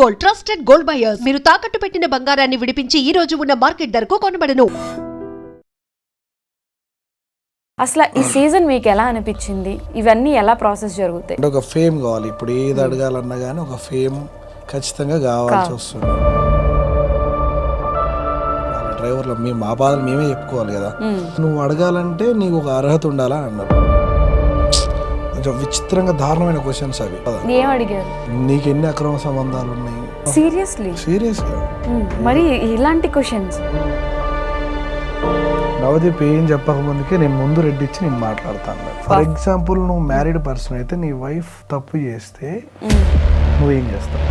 Gold, trusted gold buyers. మీరు తాకట్టు పెట్టిన బంగారాన్ని విడిపించి ఈ రోజు ఉన్న మార్కెట్ ధరకు కొనబడను. అసలు ఈ సీజన్ మీకు ఎలా అనిపించింది? ఇవన్నీ ఎలా ప్రాసెస్ జరుగుతాయి? అంటే ఒక ఫేమ్ కావాలి. ఇప్పుడు ఏది అడగాలన్నా కానీ ఒక ఫేమ్ ఖచ్చితంగా కావాల్సి వస్తుంది. డ్రైవర్లో మేము మా బాధలు మేమే చెప్పుకోవాలి కదా. నువ్వు అడగాలంటే నీకు ఒక అర్హత ఉండాలా అన్నారు. కొంచెం విచిత్రంగా దారుణమైన క్వశ్చన్స్ అవి. ఏం అడిగారు? నీకు ఎన్ని అక్రమ సంబంధాలు ఉన్నాయి? సీరియస్గా మరి ఇలాంటి క్వశ్చన్స్ నవదీప్ ఏం చెప్పకముందుకే నేను ముందు రెడ్డి ఇచ్చి నేను మాట్లాడతాను. ఫర్ ఎగ్జాంపుల్ నువ్వు మ్యారీడ్ పర్సన్ అయితే నీ వైఫ్ తప్పు చేస్తే నువ్వేం చేస్తావు?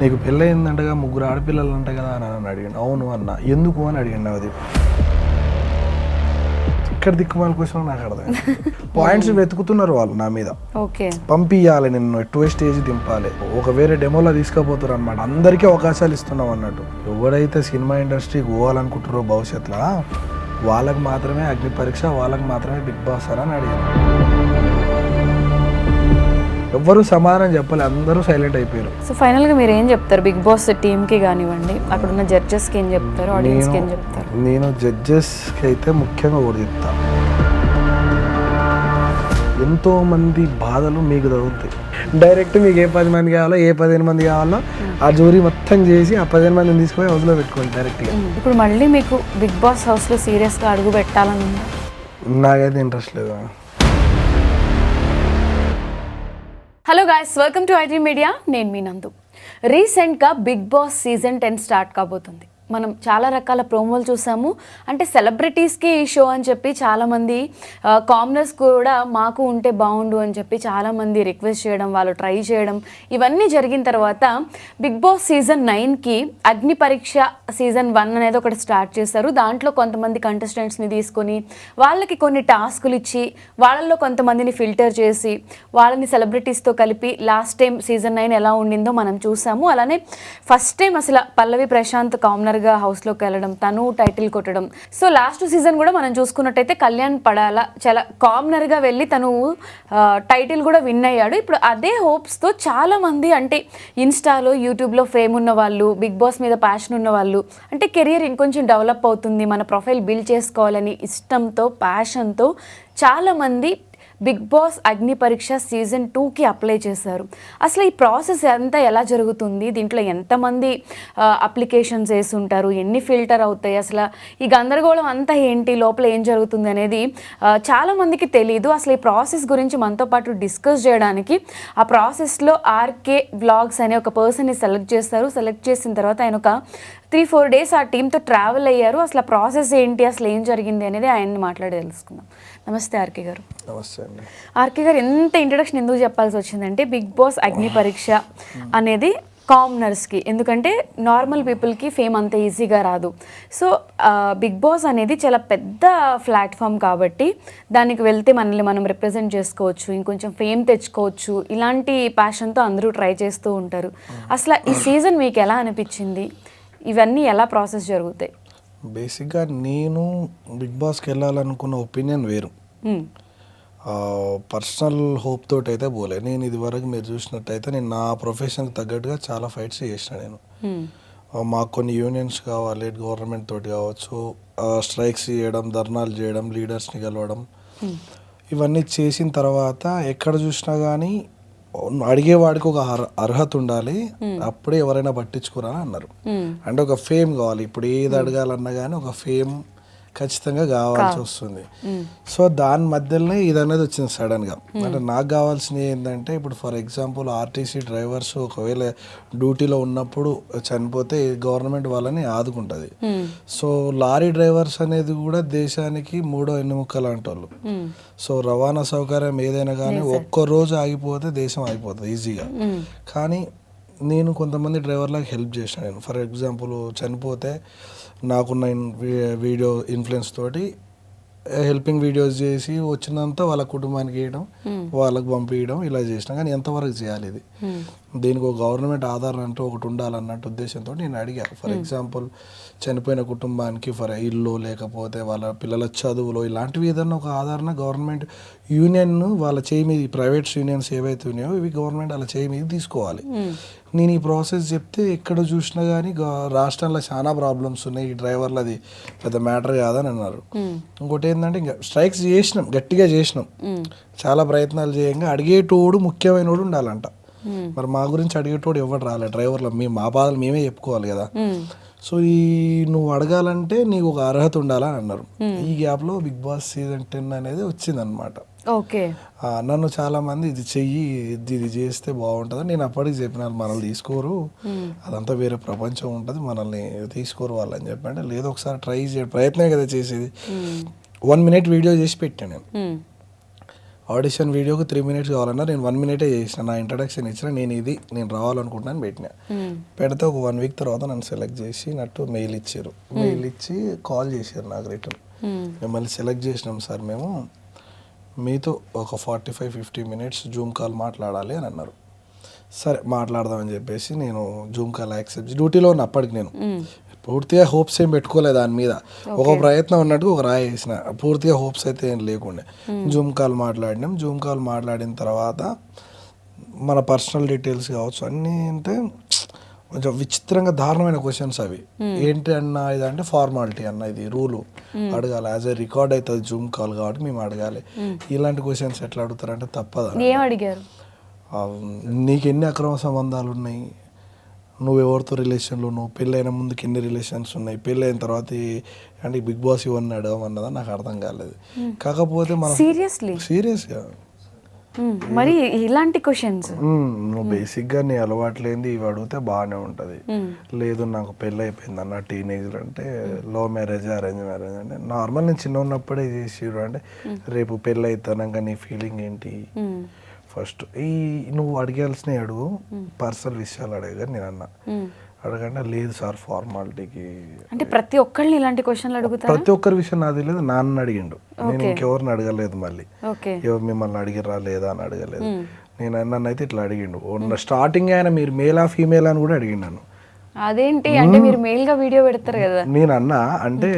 నీకు పెళ్ళయిందంటగా 3 ఆడపిల్లలు అంట కదా అని అడిగాను. అవును అన్న. ఎందుకు అని అడిగాను నవదీప్. ఇక్కడ దిక్కుమాల క్వశ్చన్ నాకు అర్థం. పాయింట్స్ వెతుకుతున్నారు వాళ్ళు నా మీద. పంపియాలి, నిన్ను టూ స్టేజ్ దింపాలి, ఒక వేరే డెమోలో తీసుకుపోతారు అనమాట. అందరికీ అవకాశాలు ఇస్తున్నాం అన్నట్టు. ఎవరైతే సినిమా ఇండస్ట్రీకి పోవాలనుకుంటారో భవిష్యత్తులో వాళ్ళకి మాత్రమే అగ్ని పరీక్ష, వాళ్ళకి మాత్రమే బిగ్ బాస్ అని అడిగారు. ఎవ్వరు సమాధానం చెప్పాలి, అందరూ సైలెంట్ అయిపోయారు. సో ఫైనల్ గా మీరు ఏం చెప్తారు బిగ్ బాస్ టీమ్ కి కానివ్వండి, అక్కడ ఉన్న జడ్జెస్ కి ఏం చెప్తారు, ఆడియన్స్ కి ఏం చెప్తారు? నేను జడ్జెస్ కి అయితే ముఖ్యంగా ఒకటి చెప్తాను. ఎంతో మంది బాధలు మీకు తగులుతాయి. డైరెక్ట్ మీకు ఏ 10 మంది కావాలో, ఏ 15 మంది కావాలో ఆ జూరీ మొత్తం చేసి ఆ 15 మందిని తీసుకొని హౌస్లో పెట్టుకోండి డైరెక్ట్ గా. ఇప్పుడు మళ్ళీ మీకు బిగ్ బాస్ హౌస్ లో సీరియస్ గా అడుగు పెట్టాలని నాకైతే ఇంట్రెస్ట్ లేదు. Hello guys, welcome to iDream media. నేను మీ నందు. రీసెంట్గా బిగ్ బాస్ సీజన్ 10 స్టార్ట్ కాబోతుంది. మనం చాలా రకాల ప్రోమోలు చూసాము. అంటే సెలబ్రిటీస్కి ఈ షో అని చెప్పి చాలామంది కామనర్స్ కూడా మాకు ఉంటే బాగుండు అని చెప్పి చాలామంది రిక్వెస్ట్ చేయడం, వాళ్ళు ట్రై చేయడం, ఇవన్నీ జరిగిన తర్వాత బిగ్ బాస్ సీజన్ 9కి అగ్ని పరీక్ష సీజన్ 1 అనేది ఒకటి స్టార్ట్ చేశారు. దాంట్లో కొంతమంది కంటెస్టెంట్స్ని తీసుకొని వాళ్ళకి కొన్ని టాస్కులు ఇచ్చి వాళ్ళల్లో కొంతమందిని ఫిల్టర్ చేసి వాళ్ళని సెలబ్రిటీస్తో కలిపి లాస్ట్ టైం సీజన్ 9 ఎలా ఉండిందో మనం చూసాము. అలానే ఫస్ట్ టైం అసలు పల్లవి ప్రశాంత్ కామనర్ హౌస్లోకి వెళ్ళడం, తను టైటిల్ కొట్టడం. సో లాస్ట్ సీజన్ కూడా మనం చూసుకున్నట్టయితే కళ్యాణ్ పడాల చాలా కామనర్గా వెళ్ళి తను టైటిల్ కూడా విన్ అయ్యాడు. ఇప్పుడు అదే హోప్స్తో చాలామంది, అంటే ఇన్స్టాలో యూట్యూబ్లో ఫేమ్ ఉన్న వాళ్ళు, బిగ్ బాస్ మీద ప్యాషన్ ఉన్న వాళ్ళు, అంటే కెరియర్ ఇంకొంచెం డెవలప్ అవుతుంది, మన ప్రొఫైల్ బిల్డ్ చేసుకోవాలని ఇష్టంతో, ప్యాషన్తో చాలామంది బిగ్ బాస్ అగ్ని పరీక్ష సీజన్ 2కి అప్లై చేశారు. అసలు ఈ ప్రాసెస్ అంతా ఎలా జరుగుతుంది, దీంట్లో ఎంతమంది అప్లికేషన్స్ వేసి ఉంటారు, ఎన్ని ఫిల్టర్ అవుతాయి, అసలు ఈ గందరగోళం అంతా ఏంటి, లోపల ఏం జరుగుతుంది అనేది చాలామందికి తెలియదు. అసలు ఈ ప్రాసెస్ గురించి మనతో పాటు డిస్కస్ చేయడానికి ఆ ప్రాసెస్లో ఆర్కే వ్లాగ్స్ అనే ఒక పర్సన్ని సెలెక్ట్ చేస్తారు. సెలెక్ట్ చేసిన తర్వాత ఆయన ఒక 3-4 డేస్ ఆ టీంతో ట్రావెల్ అయ్యారు. అసలు ఆ ప్రాసెస్ ఏంటి, అసలు ఏం జరిగింది అనేది ఆయన్ని మాట్లాడి తెలుసుకుందాం. నమస్తే ఆర్కే గారు. నమస్తే అండి. ఆర్కే గారు, ఎంత ఇంట్రడక్షన్ ఎందుకు చెప్పాల్సి వచ్చిందంటే బిగ్ బాస్ అగ్ని పరీక్ష అనేది కామనర్స్కి, ఎందుకంటే నార్మల్ పీపుల్కి ఫేమ్ అంత ఈజీగా రాదు. సో బిగ్ బాస్ అనేది చాలా పెద్ద ప్లాట్ఫామ్ కాబట్టి దానికి వెళ్తే మనల్ని మనం రిప్రజెంట్ చేసుకోవచ్చు, ఇంకొంచెం ఫేమ్ తెచ్చుకోవచ్చు, ఇలాంటి ప్యాషన్తో అందరూ ట్రై చేస్తూ ఉంటారు. అసలు ఈ సీజన్ మీకు ఎలా అనిపించింది? ఇవన్నీ ఎలా ప్రాసెస్ జరుగుతాయి? బేసిక్గా నేను బిగ్ బాస్కి వెళ్ళాలనుకున్న ఒపీనియన్ వేరు. పర్సనల్ హోప్ తోటి అయితే పోలే. నేను ఇదివరకు మీరు చూసినట్టయితే నేను నా ప్రొఫెషన్కి తగ్గట్టుగా చాలా ఫైట్స్ చేసిన. నేను మాకు కొన్ని యూనియన్స్ కావాలి, గవర్నమెంట్ తోటి కావచ్చు, స్ట్రైక్స్ చేయడం, ధర్నాలు చేయడం, లీడర్స్ని కలవడం, ఇవన్నీ చేసిన తర్వాత ఎక్కడ చూసినా కానీ అడిగేవాడికి ఒక అర్హత ఉండాలి, అప్పుడే ఎవరైనా పట్టించుకోరని అన్నారు. అంటే ఒక ఫేమ్ కావాలి. ఇప్పుడు ఏది అడగాలన్నా కానీ ఒక ఫేమ్ ఖచ్చితంగా కావాల్సి వస్తుంది. సో దాని మధ్యలోనే ఇది అనేది వచ్చింది సడన్గా. అంటే నాకు కావాల్సినవి ఏంటంటే, ఇప్పుడు ఫర్ ఎగ్జాంపుల్ ఆర్టీసీ డ్రైవర్స్ ఒకవేళ డ్యూటీలో ఉన్నప్పుడు చనిపోతే గవర్నమెంట్ వాళ్ళని ఆదుకుంటుంది. సో లారీ డ్రైవర్స్ అనేది కూడా దేశానికి 3వ ఎన్నుముక్క లాంటి వాళ్ళు. సో రవాణా సౌకర్యం ఏదైనా కానీ ఒక్కరోజు ఆగిపోతే దేశం అయిపోతుంది ఈజీగా. కానీ నేను కొంతమంది డ్రైవర్లకు హెల్ప్ చేసిన. నేను ఫర్ ఎగ్జాంపుల్ చనిపోతే నాకున్న వీడియో ఇన్ఫ్లుయెన్స్ తోటి హెల్పింగ్ వీడియోస్ చేసి వచ్చినంత వాళ్ళ కుటుంబానికి వేయడం, వాళ్ళకు పంపించడం, ఇలా చేసిన. కానీ ఎంతవరకు చేయాలి ఇది? దీనికి ఒక గవర్నమెంట్ ఆధారం అంటూ ఒకటి ఉండాలన్నట్టు ఉద్దేశంతో నేను అడిగా. ఫర్ ఎగ్జాంపుల్ చనిపోయిన కుటుంబానికి ఇల్లు లేకపోతే వాళ్ళ పిల్లల చదువులో ఇలాంటివి ఏదన్నా ఒక ఆధారణ గవర్నమెంట్ యూనియన్ వాళ్ళ చేయి మీద, ప్రైవేట్ యూనియన్స్ ఏవైతే ఉన్నాయో ఇవి గవర్నమెంట్ వాళ్ళ చేయి మీద తీసుకోవాలి. నేను ఈ ప్రాసెస్ చెప్తే ఎక్కడ చూసినా కానీ రాష్ట్రంలో చాలా ప్రాబ్లమ్స్ ఉన్నాయి, ఈ డ్రైవర్లది పెద్ద మ్యాటర్ కాదని అన్నారు. ఇంకోటి ఏంటంటే ఇంకా స్ట్రైక్స్ చేసినాం, గట్టిగా చేసినాం, చాలా ప్రయత్నాలు చేయంగా అడిగేటోడు ముఖ్యమైనోడు ఉండాలంట. మరి మా గురించి అడిగేటోడు ఎవరు రాలే, డ్రైవర్లు మా బాధలు మేమే చెప్పుకోవాలి కదా. సో నువ్వు అడగాలంటే నీకు ఒక అర్హత ఉండాలని అన్నారు. ఈ గ్యాప్లో బిగ్ బాస్ సీజన్ 10 అనేది వచ్చిందనమాట. ఓకే, నన్ను చాలా మంది ఇది చెయ్యి, ఇది చేస్తే బాగుంటుంది, నేను అప్పటికి చెప్పినాను మనల్ని తీసుకోరు, అదంతా వేరే ప్రపంచం ఉంటుంది, మనల్ని తీసుకోరు వాళ్ళని చెప్పంటే లేదు ఒకసారి ట్రై చేయడం, ప్రయత్నం కదా చేసేది. 1 minute వీడియో చేసి పెట్టాను నేను. ఆడిషన్ వీడియోకి 3 minutes కావాలన్నా నేను 1 minute చేసిన, నా ఇంట్రడక్షన్ ఇచ్చిన, నేను రావాలనుకుంటున్నాను పెట్టినా. పెడితే ఒక 1 week తర్వాత నన్ను సెలెక్ట్ చేసి నట్టు మెయిల్ ఇచ్చారు. మెయిల్ ఇచ్చి కాల్ చేశారు నాకు రిటర్న్, మిమ్మల్ని సెలెక్ట్ చేసినాం సార్, మేము మీతో ఒక 45-50 minutes జూమ్ కాల్ మాట్లాడాలి అని అన్నారు. సరే మాట్లాడదామని చెప్పేసి నేను జూమ్ కాల్ యాక్సెప్ట్, డ్యూటీలో ఉన్న అప్పటికి నేను పూర్తిగా హోప్స్ ఏం పెట్టుకోలేదు దాని మీద, ఒక ప్రయత్నం ఉన్నట్టు ఒక రాయి వేసిన, పూర్తిగా హోప్స్ అయితే ఏం లేకుండే. జూమ్ కాల్ మాట్లాడినాం. జూమ్ కాల్ మాట్లాడిన తర్వాత మన పర్సనల్ డీటెయిల్స్ కావచ్చు అన్నీ అంటే కొంచెం విచిత్రంగా దారుణమైన క్వశ్చన్స్ అవి. ఏంటి అన్న ఇదంటే ఫార్మాలిటీ అన్న, ఇది రూలు అడగాలి, యాజ్ ఏ రికార్డ్ అవుతుంది జూమ్ కాల్ కాబట్టి మేము అడగాలి. ఇలాంటి క్వశ్చన్స్ ఎట్లా అడుగుతారంటే తప్పదా, ఏం అడిగారు, నీకు ఎన్ని అక్రమ సంబంధాలు ఉన్నాయి, నువ్వు ఎవరితో రిలేషన్లో, నువ్వు పెళ్ళైన ముందుకి ఎన్ని రిలేషన్స్ ఉన్నాయి, పెళ్ళైన తర్వాత అంటే బిగ్ బాస్ ఇవన్నీ అడగమన్నదా నాకు అర్థం కాలేదు. కాకపోతే మనం సీరియస్గా మరి ఇలాంటి క్వశ్చన్స్ నువ్వు బేసిక్గా నీ అలవాట్లేంది ఇవి అడిగితే బాగానే ఉంటుంది. లేదు నాకు పెళ్ళి అయిపోయింది అన్న టీనేజ్లో అంటే లవ్ మ్యారేజ్ అరేంజ్ మ్యారేజ్ అంటే నార్మల్ నేను చిన్న ఉన్నప్పుడే చేసిరు అంటే రేపు పెళ్ళి అవుతానాక నీ ఫీలింగ్ ఏంటి, ఫస్ట్ నువ్వు అడిగాల్సిన అడుగు, పర్సనల్ విషయాలు అడగని నేను అన్నా. అడగంటే లేదు సార్ ఫార్మాలిటీకి అంటే ప్రతి ఒక్కరిని ఇలాంటి క్వశ్చన్లు అడుగుతారు. ప్రతి ఒక్కరి విషయం నాది లేదు, నాన్న అడిగిండు, నేను ఇంకెవరిని అడగలేదు, మళ్ళీ ఎవరు మిమ్మల్ని అడిగిరా లేదా అని అడగలేదు. నన్ను అయితే ఇట్లా అడిగిండు. స్టార్టింగ్ ఆయన మీరు మేలా ఫీమేల్ అని కూడా అడిగిండు నన్ను. అదేంటి అంటే మీరు మెయిల్ గా వీడియో పెడతారు కదా. నేను అన్నా అంటే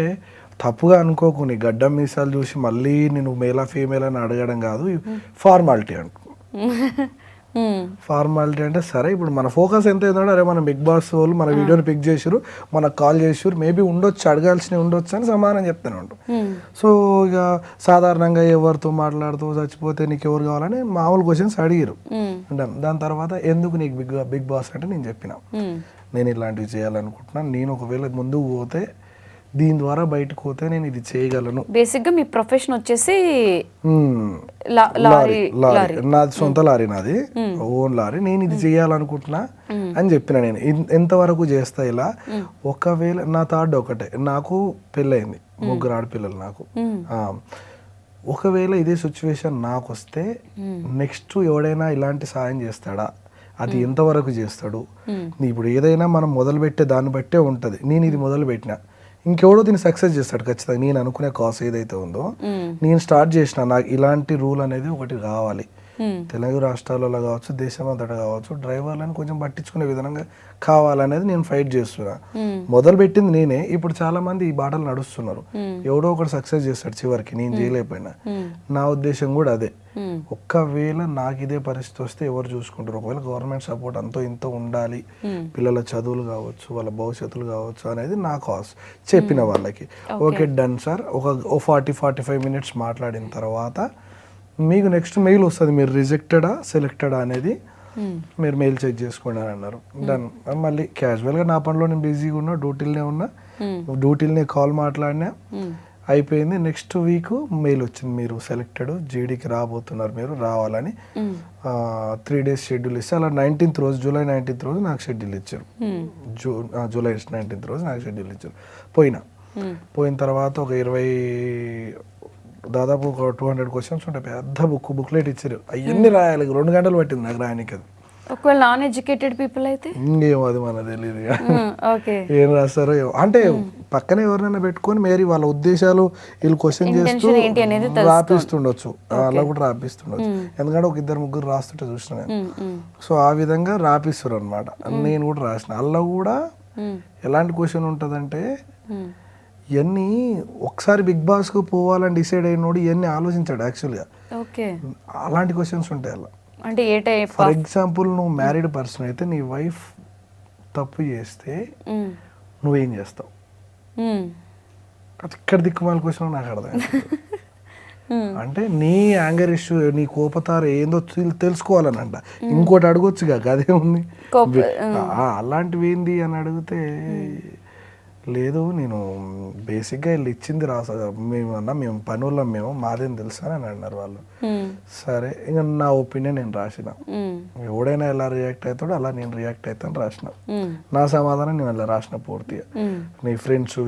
తప్పుగా అనుకోకు, నీ గడ్డం మీసాలు చూసి మళ్ళీ నేను మేలా ఫీమేల్ అని అడగడం కాదు, ఫార్మాలిటీ అనుకో. ఫార్మాలిటీ అంటే సరే ఇప్పుడు మన ఫోకస్ ఎంత ఏంటంటే అరే మన బిగ్ బాస్ వాళ్ళు మన వీడియోని పిక్ చేసారు, మనకు కాల్ చేసారు, మేబీ ఉండొచ్చు, అడగాల్సినవి ఉండొచ్చు అని సమాధానం చెప్తానే ఉంటాం. సో ఇక సాధారణంగా ఎవరితో మాట్లాడుతూ చచ్చిపోతే నీకు ఎవరు కావాలని మామూలు క్వశ్చన్స్ అడిగారు. దాని తర్వాత ఎందుకు నీకు బిగ్ బాస్ అంటే నేను చెప్పిన, నేను ఇలాంటివి చేయాలనుకుంటున్నాను, నేను ఒకవేళ ముందుకు పోతే దీని ద్వారా బయటకు పోతే నేను ఇది చేయగలను. బేసిక్ గా మీ ప్రొఫెషన్ వచ్చేసి లారీ, నాది సొంత లారీ, నాది ఓన్ లారీ, నేను ఇది చేయాలనుకుంటున్నా అని చెప్పిన. నేను ఎంతవరకు చేస్తా ఇలా, ఒకవేళ నా థాట్ ఒకటే, నాకు పెళ్ళయింది, 3 ఆడపిల్లలు నాకు. ఒకవేళ ఇదే సిచ్యువేషన్ నాకు వస్తే నెక్స్ట్ ఎవడైనా ఇలాంటి సాయం చేస్తాడా, అది ఎంతవరకు చేస్తాడు, ఇప్పుడు ఏదైనా మనం మొదలుపెట్టే దాన్ని బట్టే ఉంటుంది. నేను ఇది మొదలు పెట్టినా, ఇంకెవడో దీన్ని సక్సెస్ చేస్తాడు ఖచ్చితంగా. నేను అనుకునే కాస్ ఏదైతే ఉందో నేను స్టార్ట్ చేసిన, నాకు ఇలాంటి రూల్ అనేది ఒకటి కావాలి. తెలుగు రాష్ట్రాలలో కావచ్చు, దేశం అంతటా కావచ్చు, డ్రైవర్లను కొంచెం పట్టించుకునే విధంగా కావాలనేది నేను ఫైట్ చేస్తున్నా. మొదలు పెట్టింది నేనే, ఇప్పుడు చాలా మంది ఈ బాటలు నడుస్తున్నారు. ఎవడో ఒకటి సక్సెస్ చేస్తాడు చివరికి, నేను చేయలేకపోయినా. నా ఉద్దేశం కూడా అదే, ఒక్కవేళ నాకు ఇదే పరిస్థితి వస్తే ఎవరు చూసుకుంటారు, ఒకవేళ గవర్నమెంట్ సపోర్ట్ అంతో ఇంతో ఉండాలి, పిల్లల చదువులు కావచ్చు, వాళ్ళ భవిష్యత్తులు కావచ్చు అనేది నా కాస్ చెప్పిన వాళ్ళకి. ఓకే డన్ సార్, ఒక 40-45 minutes మాట్లాడిన తర్వాత మీకు నెక్స్ట్ మెయిల్ వస్తుంది, మీరు రిజెక్టెడా సెలెక్టెడా అనేది మీరు మెయిల్ చెక్ చేసుకోండి అని అన్నారు. డన్. మళ్ళీ క్యాజువల్గా నా పనిలో నేను బిజీగా ఉన్నా, డ్యూటీలనే కాల్ మాట్లాడినా, అయిపోయింది. నెక్స్ట్ వీక్ మెయిల్ వచ్చింది, మీరు సెలెక్టెడ్, జీడీకి రాబోతున్నారు, మీరు రావాలని 3 days షెడ్యూల్ ఇస్తే అలా 19th రోజు, జూలై 19th రోజు నాకు షెడ్యూల్ ఇచ్చారు. జూలై 19th రోజు నాకు షెడ్యూల్ ఇచ్చారు. పోయిన తర్వాత ఒక దాదాపు ఒక 200 questions ఉంటాయి, పెద్ద బుక్లెట్ ఇచ్చారు, అవన్నీ రాయాలి. 2 గంటలు పట్టింది నాకు రాయడానికి. అది ఒకవేళ నాన్ ఎడ్యుకేటెడ్ పీపుల్ అయితే ఇంకేమో అది మనకు తెలియదు, ఏం రాస్తారో. అంటే పక్కనే ఎవరినైనా పెట్టుకొని మేరీ వాళ్ళ ఉద్దేశాలు వీళ్ళు క్వశ్చన్ చేస్తూ Intention ఏంటి అనేది రాపిస్తుండొచ్చు, అలా కూడా రాపిస్తుండొచ్చు. ఎందుకంటే ఒక 2-3 రాస్తుంటే చూసిన నేను. సో ఆ విధంగా రాపిస్తారు అనమాట. నేను కూడా రాసిన. అలా కూడా ఎలాంటి క్వశ్చన్ ఉంటుందంటే ఇవన్నీ ఒకసారి బిగ్ బాస్కు పోవాలని డిసైడ్ అయినోడు ఇవన్నీ ఆలోచించాడు యాక్చువల్గా. ఓకే, అలాంటి క్వశ్చన్స్ ఉంటాయి అలా. అంటే ఏ టైప్? ఫర్ ఎగ్జాంపుల్ నువ్వు మ్యారీడ్ పర్సన్ అయితే నీ వైఫ్ తప్పు చేస్తే నువ్వేం చేస్తావు? ఇక్కడ దిక్కుమాల క్వశ్చన్ నాకు అర్థం. అంటే నీ యాంగర్ ఇష్యూ, నీ కోపతార ఏందో తెలుసుకోవాలని అంట. ఇంకోటి అడగొచ్చుగా, అదే ఉంది. అలాంటివి ఏంది అని అడిగితే లేదు నేను బేసిక్గా వీళ్ళు ఇచ్చింది మేము పనుల్లో మాదేం తెలుసా అని అన్నారు వాళ్ళు. సరే ఇంకా నా ఒపీనియన్ నేను రాసిన. ఎవడైనా ఎలా రియాక్ట్ అవుతాడో అలా నేను రియాక్ట్ అవుతాను రాసిన. నా సమాధానం నేను అలా రాసిన పూర్తిగా. నీ ఫ్రెండ్స్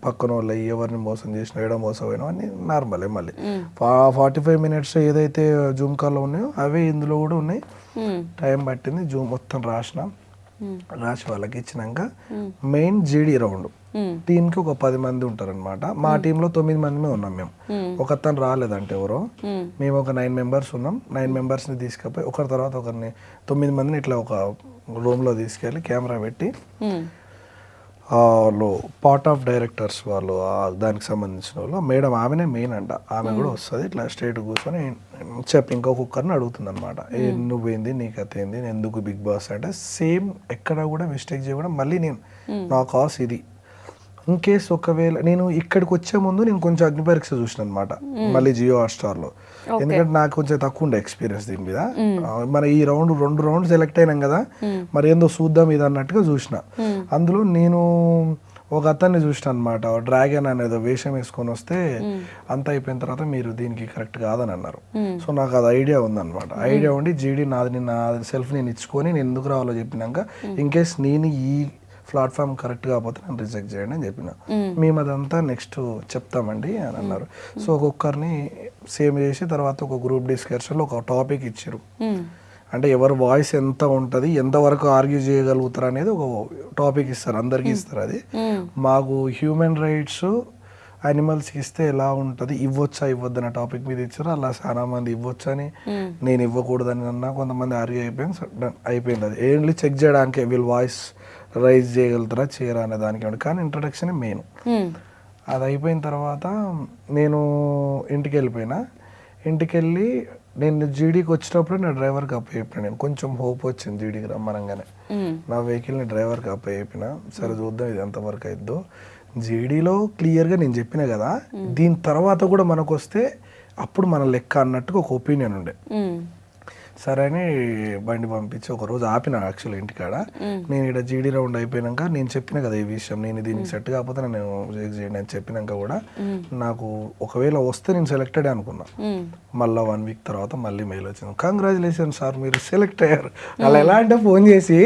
పక్కన వాళ్ళు ఎవరిని మోసం చేసినా ఏడో మోసం పోయినా అని నార్మలే. మళ్ళీ 45 minutes ఏదైతే జూమ్ కాల్లో ఉన్నాయో అవే ఇందులో కూడా ఉన్నాయి. టైం పట్టింది, జూమ్ మొత్తం రాసి వాళ్ళకి ఇచ్చినాక మెయిన్ జీడీ రౌండ్. దీనికి ఒక 10 మంది ఉంటారనమాట. మా టీంలో 9 మంది ఉన్నాం మేము. ఒకతను రాలేదంటే ఎవరో, మేము ఒక 9 members ఉన్నాం. 9 members తీసుకుపోయి ఒకరి తర్వాత ఒకరిని 9 మందిని ఇట్లా ఒక రూమ్లో తీసుకెళ్ళి కెమెరా పెట్టి వాళ్ళు పార్ట్ ఆఫ్ డైరెక్టర్స్ వాళ్ళు దానికి సంబంధించిన వాళ్ళు మేడం, ఆమెనే మెయిన్ అంట. ఆమె కూడా వస్తుంది ఇట్లా స్ట్రైట్ కూర్చొని ఇంకొకరిని అడుగుతుంది అనమాట. నువ్వేంది, నీ కథ ఏంది, ఎందుకు బిగ్ బాస్ అంటే సేమ్ ఎక్కడ కూడా మిస్టేక్ చేయకుండా మళ్ళీ నేను నా కాస్ ఇది. ఇన్ కేస్ ఒకవేళ నేను ఇక్కడికి వచ్చే ముందు నేను కొంచెం అగ్ని పరీక్ష చూసిన అనమాట, మళ్ళీ జియో హాట్‌స్టార్లో. ఎందుకంటే నాకు కొంచెం తక్కువ ఉండే ఎక్స్పీరియన్స్ దీని మీద. మన ఈ 2 rounds సెలెక్ట్ అయినాం కదా, మరి ఏందో చూద్దాం ఇది అన్నట్టుగా చూసిన. అందులో నేను ఒక అతన్ని చూసిన అనమాట, డ్రాగన్ అనేది వేషం వేసుకొని వస్తే అంత అయిపోయిన తర్వాత మీరు దీనికి కరెక్ట్ కాదని అన్నారు. సో నాకు అది ఐడియా ఉందన్నమాట. ఐడియా ఉండి జీడీ నా సెల్ఫ్ నేను ఇచ్చుకొని నేను ఎందుకు రావాలో చెప్పినాక ఇన్ కేస్ నేను ఈ ప్లాట్ఫామ్ కరెక్ట్ కాకపోతే నన్ను రిజెక్ట్ చేయండి అని చెప్పిన. మేము అదంతా నెక్స్ట్ చెప్తామండి అని అన్నారు. సో ఒక్కొక్కరిని సేమ్ చేసి తర్వాత ఒక గ్రూప్ డిస్కషన్లో ఒక టాపిక్ ఇచ్చారు. అంటే ఎవరి వాయిస్ ఎంత ఉంటుంది, ఎంతవరకు ఆర్గ్యూ చేయగలుగుతారు అనేది ఒక టాపిక్ ఇస్తారు, అందరికి ఇస్తారు. అది మాకు హ్యూమన్ రైట్స్ యానిమల్స్కి ఇస్తే ఎలా ఉంటుంది, ఇవ్వచ్చా ఇవ్వద్దు అనే టాపిక్ మీద ఇచ్చారు. అలా చాలా మంది ఇవ్వచ్చని, నేను ఇవ్వకూడదని అన్నా. కొంతమంది ఆర్గ్యూ అయిపోయింది. అది ఏంటి చెక్ చేయడానికి వీళ్ళు వాయిస్ రైజ్ చేయగలుగుతారా చేయరా అనే దానికి. కానీ ఇంట్రడక్షన్ మెయిన్. అది అయిపోయిన తర్వాత నేను ఇంటికి వెళ్ళిపోయినా. ఇంటికి వెళ్ళి నేను జీడీకి వచ్చేటప్పుడు నా డ్రైవర్కి అప్పచెప్పిన. నేను కొంచెం హోప్ వచ్చింది జీడీకి రమ్మనంగానే. నా వెహికల్ని డ్రైవర్కి అప్పచెప్పిన. సరే చూద్దాం ఇది ఎంతవరకు అయిద్దో. జీడీలో క్లియర్గా నేను చెప్పిన కదా, దీని తర్వాత కూడా మనకు వస్తే అప్పుడు మన లెక్క అన్నట్టుగా ఒక ఒపీనియన్ ఉండే. సరే అని బండి పంపించి ఒకరోజు ఆపిన యాక్చువల్ ఇంటికాడ. నేను ఇక్కడ జీడీ రౌండ్ అయిపోయినాక నేను చెప్పిన కదా ఈ విషయం, నేను దీనికి సెట్ కాకపోతే నన్ను రిజెక్ట్ చేయండి అని చెప్పినాక కూడా నాకు ఒకవేళ వస్తే నేను సెలెక్టెడ్ అనుకున్నా. మళ్ళీ 1 week తర్వాత మళ్ళీ మెయిల్ వచ్చింది, కంగ్రాచులేషన్ సార్ మీరు సెలెక్ట్ అయ్యారు. అలా ఎలా అంటే ఫోన్ చేసి,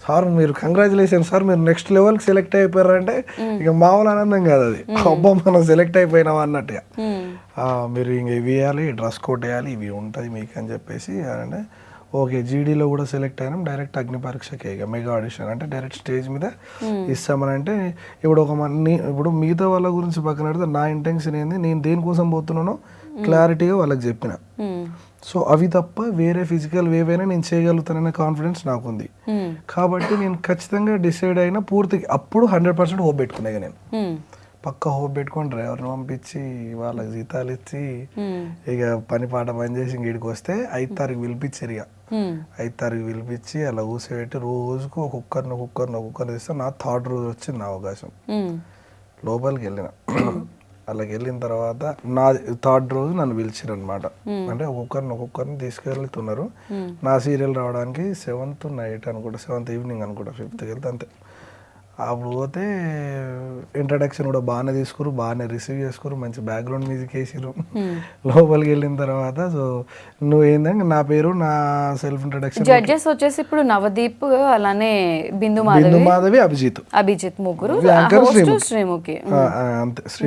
సార్ మీరు కంగ్రాచులేషన్ సార్ మీరు నెక్స్ట్ లెవెల్కి సెలెక్ట్ అయిపోయారంటే ఇక మామూలు ఆనందం కాదు అది. అబ్బా మనం సెలెక్ట్ అయిపోయినాం అన్నట్టుగా. మీరు ఇంక ఇవి వేయాలి, డ్రెస్ కోడ్ వేయాలి, ఇవి ఉంటుంది మీకు అని చెప్పేసి అంటే ఓకే. జీడీలో కూడా సెలెక్ట్ అయినాం. డైరెక్ట్ అగ్ని పరీక్షకే ఇక మెగా ఆడిషన్ అంటే డైరెక్ట్ స్టేజ్ మీద ఇస్తామని. అంటే ఇప్పుడు మిగతా వాళ్ళ గురించి పక్కన పెడితే నా ఇంటెన్షన్ ఏంది, నేను దేనికోసం పోతున్నానో క్లారిటీగా వాళ్ళకి చెప్పిన. సో అవి తప్ప వేరే ఫిజికల్ వేవైనా నేను చేయగలుగుతాననే కాన్ఫిడెన్స్ నాకుంది. కాబట్టి నేను ఖచ్చితంగా డిసైడ్ అయినా పూర్తిగా అప్పుడు 100% హోప్ పెట్టుకున్నాయి. నేను పక్క హోప్ పెట్టుకొని డ్రైవర్ని పంపించి వాళ్ళకి జీతాలు ఇచ్చి ఇక పని పాట పని చేసి ఇంటికి వస్తే 5వ తారీఖు పిలిపించారు. ఇక 5వ తారీఖు పిలిపించి అలా కూర్చోబెట్టి రోజుకు ఒక్కొక్కరిని తీస్తే నా 3rd రోజు వచ్చింది నా అవకాశం. లోపలికి వెళ్ళిన. అలాగే వెళ్ళిన తర్వాత నా 3rd రోజు నన్ను పిలిచారు అనమాట. అంటే ఒక్కొక్కరిని తీసుకెళ్తున్నారు. నా సీరియల్ రావడానికి 7th night అనుకుంటా, 7th evening అనుకుంటా, 5th వెళ్తే అంతే. అప్పుడు పోతే ఇంట్రడక్షన్ కూడా బాగానే తీసుకురు, బాగానే రిసీవ్ చేసుకురు, మంచి బ్యాక్గ్రౌండ్ మ్యూజిక్ వేసిరు. లోపలికి వెళ్ళిన తర్వాత సో నువ్వు ఏంటంటే నా పేరు, నా సెల్ఫ్ ఇంట్రడక్షన్. జడ్జెస్ వచ్చేసి ఇప్పుడు నవదీప్, అలానే బిందు మాధవి, అభిజిత్ ముగ్గురు, శ్రీముఖి అంతే.